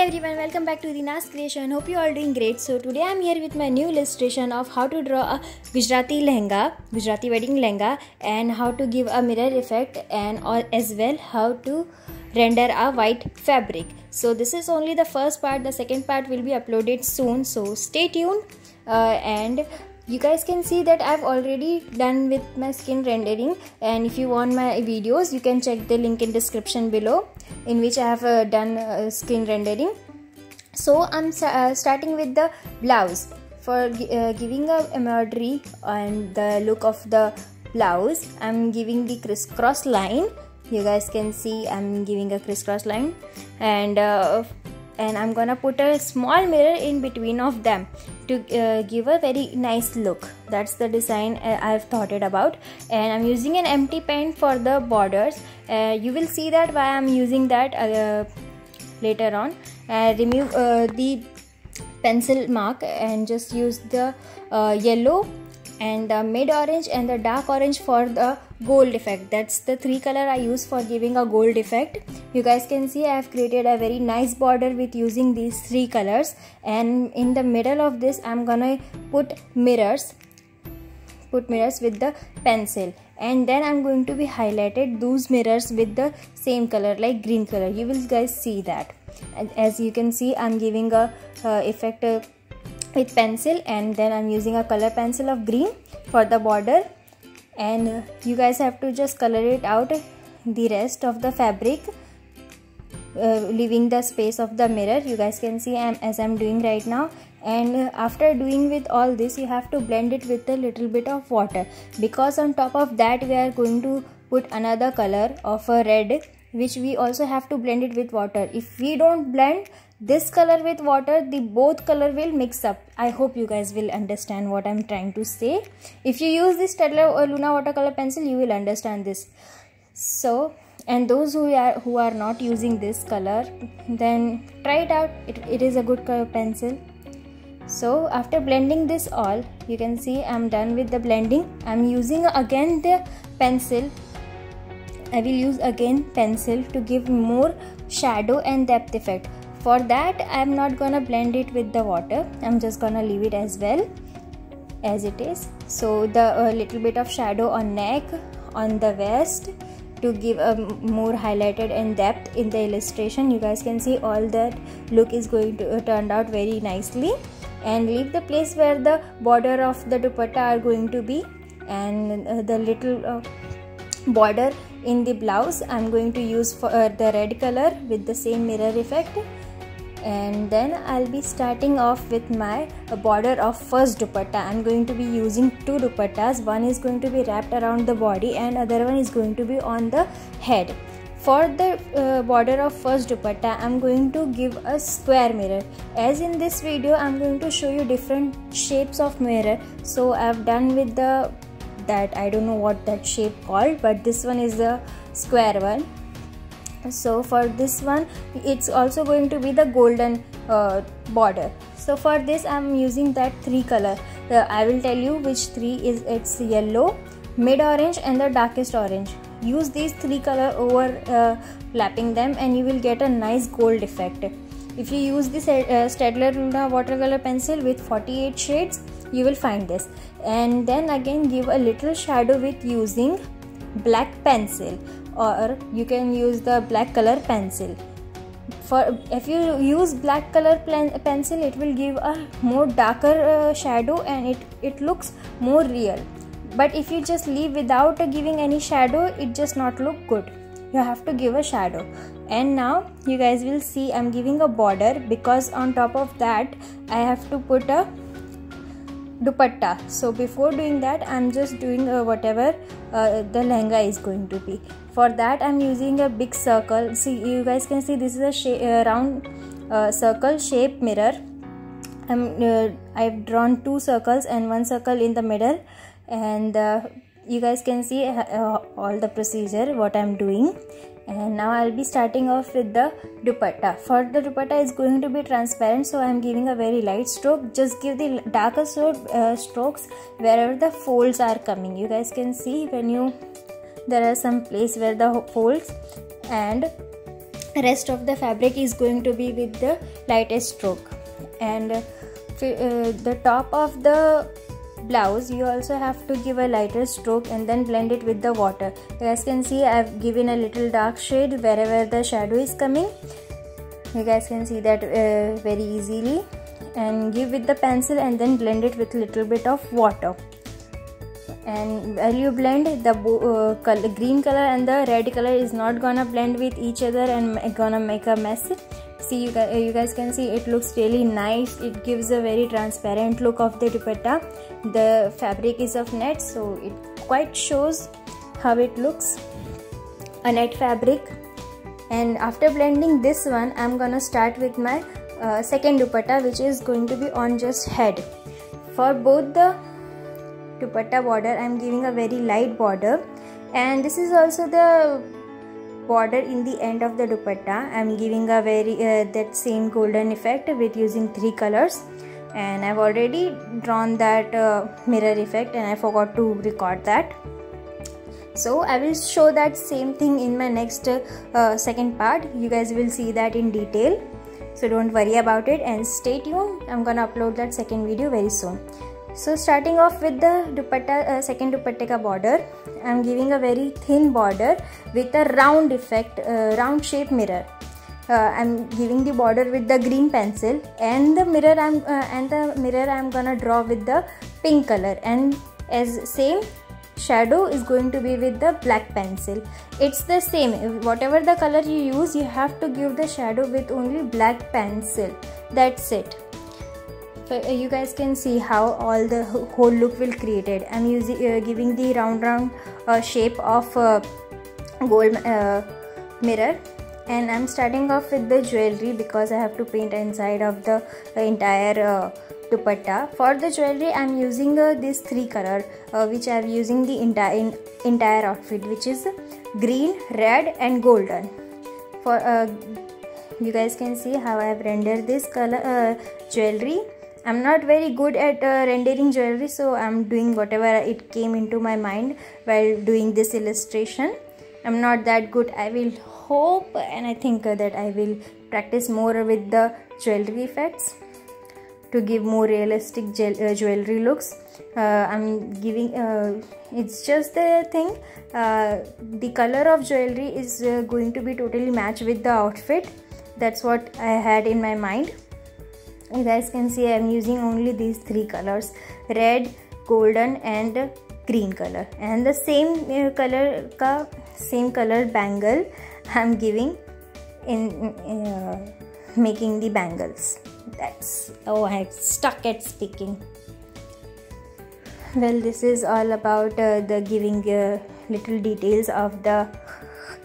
everyone, welcome back to Rina's Creation. Hope you all doing great. So today I'm here with my new illustration of how to draw a Gujarati lehenga, Gujarati wedding lehenga, and how to give a mirror effect, and as well how to render a white fabric. So this is only the first part. The second part will be uploaded soon, so stay tuned. And you guys can see that I've already done with my skin rendering, and if you want my videos you can check the link in description below, in which I have done skin rendering. So I'm starting with the blouse. For giving a embroidery and the look of the blouse, I'm giving the crisscross line. You guys can see I'm giving a crisscross line, and I'm gonna put a small mirror in between of them to give a very nice look. That's the design I've thought it about, and I'm using an empty pen for the borders. You will see that why I'm using that later on. Remove the pencil mark and just use the yellow and the mid orange and the dark orange for the gold effect. That's the three color I use for giving a gold effect. You guys can see I have created a very nice border with using these three colors, and in the middle of this I'm gonna put mirrors with the pencil, and then I'm going to be highlighted those mirrors with the same color, like green color. You will guys see that. And as you can see, I'm giving a effect with pencil, and then I'm using a color pencil of green for the border, and you guys have to just color it out the rest of the fabric, leaving the space of the mirror. You guys can see as I'm doing right now. And after doing with all this, you have to blend it with a little bit of water, because on top of that we are going to put another color of a red, which we also have to blend it with water. If we don't blend this color with water, the both color will mix up. I hope you guys will understand what I'm trying to say. If you use this Staedtler or Luna watercolor pencil, you will understand this. So, and those who are not using this color, then try it out. It is a good color pencil. So after blending this all, you can see I'm done with the blending. I'm using again the pencil. I will use again pencil to give more shadow and depth effect. For that, I'm not gonna blend it with the water. I'm just gonna leave it as well as it is. So the little bit of shadow on neck, on the vest, to give a more highlighted and depth in the illustration. You guys can see all that look is going to turn out very nicely. And leave the place where the border of the dupatta are going to be, and the little border in the blouse I'm going to use for the red color with the same mirror effect. And then I'll be starting off with my border of first dupatta. I'm going to be using two dupattas. One is going to be wrapped around the body, and other one is going to be on the head. For the border of first dupatta, I'm going to give a square mirror. As in this video, I'm going to show you different shapes of mirror. So I've done with that I don't know what that shape called, but this one is the square one. So for this one, it's also going to be the golden border. So for this, I'm using that three color. I will tell you which three is. It's yellow, mid orange, and the darkest orange. Use these three color overlapping them, and you will get a nice gold effect. If you use this Staedtler Luna watercolor pencil with 48 shades, you will find this. And then again give a little shadow with using black pencil, or you can use the black color pencil. If you use black color pencil, it will give a more darker shadow, and it looks more real. But if you just leave without giving any shadow, it just not look good. You have to give a shadow. And now you guys will see I'm giving a border, because on top of that I have to put a dupatta. So before doing that, I'm just doing whatever the lehenga is going to be. For that, I'm using a big circle. See, you guys can see this is a round circle shape mirror. I've drawn two circles and one circle in the middle, and you guys can see all the procedure what I'm doing. And now I'll be starting off with the dupatta. For the dupatta is going to be transparent, so I'm giving a very light stroke. Just give the darker strokes wherever the folds are coming. You guys can see there are some place where the folds, and rest of the fabric is going to be with the lightest stroke. And the top of the blouse you also have to give a lighter stroke and then blend it with the water. You guys can see I've given a little dark shade wherever the shadow is coming. You guys can see that very easily, and give with the pencil and then blend it with little bit of water. And while you blend, the green color and the red color is not gonna blend with each other and gonna make a mess. See, you guys can see it looks really nice. It gives a very transparent look of the dupatta. The fabric is of net, so it quite shows how it looks, a net fabric. And after blending this one, I'm gonna start with my second dupatta, which is going to be on just head. For both the dupatta border, I'm giving a very light border, and this is also the border in the end of the dupatta. I'm giving a very that same golden effect with using 3 colors, and I've already drawn that mirror effect and I forgot to record that. So I will show that same thing in my next second part. You guys will see that in detail, so don't worry about it and stay tuned. I'm gonna upload that second video very soon. So starting off with the dupatta, second dupatta ka border, I'm giving a very thin border with a round effect, round shape mirror. I'm giving the border with the green pencil, and the mirror I'm gonna draw with the pink color, and as same shadow is going to be with the black pencil. It's the same, whatever the color you use, you have to give the shadow with only black pencil. That's it. So you guys can see how all the whole look will created. I'm using giving the round shape of gold mirror, and I'm starting off with the jewelry because I have to paint inside of the entire dupatta. For the jewelry, I'm using this 3 color which I'm using the entire outfit, which is green, red and golden. For you guys can see how I've rendered this color jewelry. I'm not very good at rendering jewelry, so I'm doing whatever it came into my mind while doing this illustration. I'm not that good. I will hope and I think that I will practice more with the jewelry effects to give more realistic jewelry looks. I'm giving it's just the thing, the color of jewelry is going to be totally matched with the outfit. That's what I had in my mind. You guys can see I'm using only these 3 colors, red, golden and green color, and the same color bangle I'm giving in making the bangles. That's, oh, I stuck at speaking. Well, this is all about the giving little details of the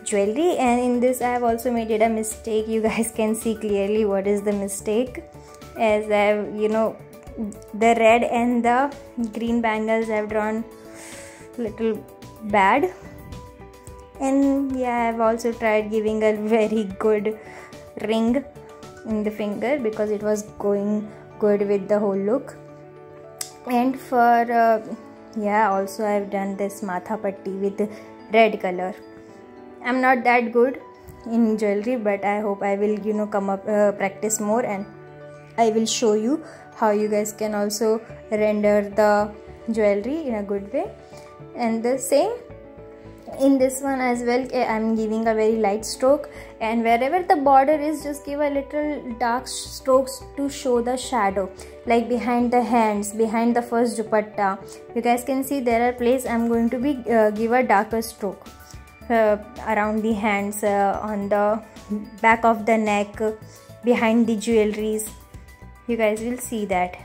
jewelry, and in this I have also made it a mistake. You guys can see clearly what is the mistake, as I've, you know, the red and the green bangles I've drawn little bad. And yeah, I've also tried giving a very good ring in the finger because it was going good with the whole look. And for yeah, also I've done this matha patti with red color. I'm not that good in jewelry, but I hope I will, you know, come up practice more, and I will show you how you guys can also render the jewelry in a good way. And the same in this one as well, I'm giving a very light stroke, and wherever the border is, just give a little dark strokes to show the shadow, like behind the hands, behind the first dupatta. You guys can see there are places I'm going to be give a darker stroke around the hands, on the back of the neck, behind the jewelries. You guys will see that,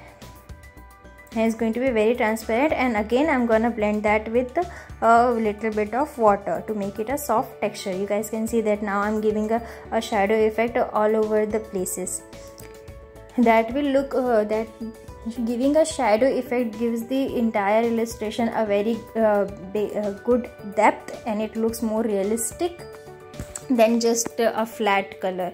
and it's going to be very transparent. And again I'm gonna blend that with a little bit of water to make it a soft texture. You guys can see that now I'm giving a shadow effect all over the places. That will look that giving a shadow effect gives the entire illustration a very good depth, and it looks more realistic than just a flat color.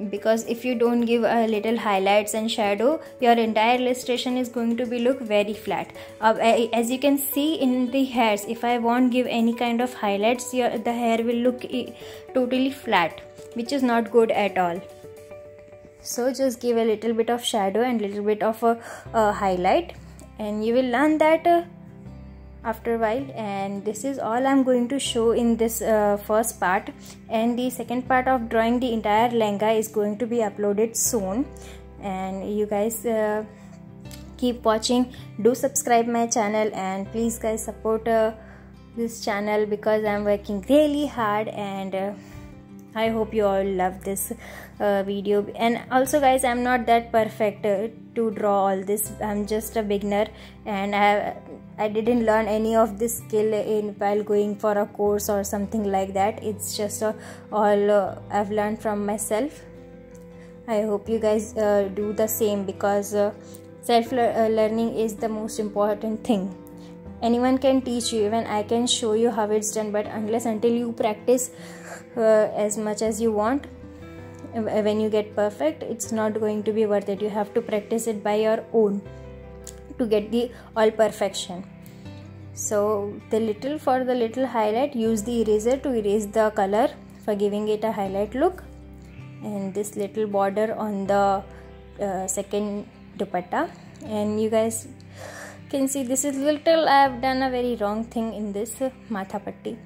Because if you don't give a little highlights and shadow, your entire illustration is going to be look very flat. As you can see in the hairs, if I won't give any kind of highlights, the hair will look totally flat. which is not good at all. So just give a little bit of shadow and little bit of a highlight, and you will learn that after a while. And this is all I'm going to show in this first part, and the second part of drawing the entire lehenga is going to be uploaded soon. And you guys keep watching, do subscribe my channel, and please guys support this channel because I'm working really hard, and I hope you all love this video. And also guys, I'm not that perfect to draw all this. I'm just a beginner, and I didn't learn any of this skill while going for a course or something like that. It's just all I've learned from myself. I hope you guys do the same, because self-learning is the most important thing. Anyone can teach you, even I can show you how it's done, but until you practice as much as you want, when you get perfect, it's not going to be worth it. You have to practice it by your own to get the all perfection. So for the little highlight, use the eraser to erase the color for giving it a highlight look. And this little border on the second dupatta, and you guys can see this is little, I have done a very wrong thing in this matha patti.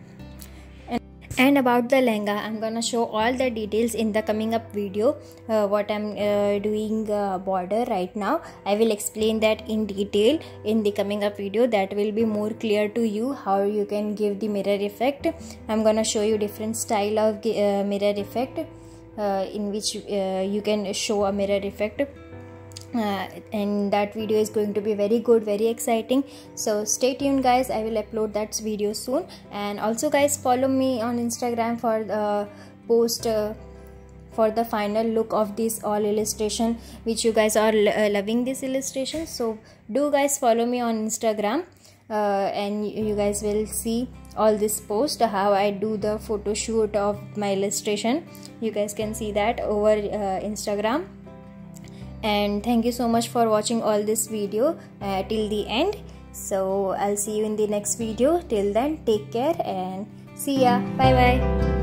And about the lehenga, I'm gonna show all the details in the coming up video. What I'm doing border right now, I will explain that in detail in the coming up video. That will be more clear to you how you can give the mirror effect. I'm gonna show you different style of mirror effect in which you can show a mirror effect. And that video is going to be very good, very exciting. So stay tuned guys, I will upload that video soon. And also guys, follow me on Instagram for the post for the final look of this all illustration, which you guys are loving this illustration. So do guys follow me on Instagram, and you guys will see all this post, how I do the photo shoot of my illustration. You guys can see that over Instagram. And thank you so much for watching all this video till the end. So I'll see you in the next video. Till then, take care and see ya. Bye bye.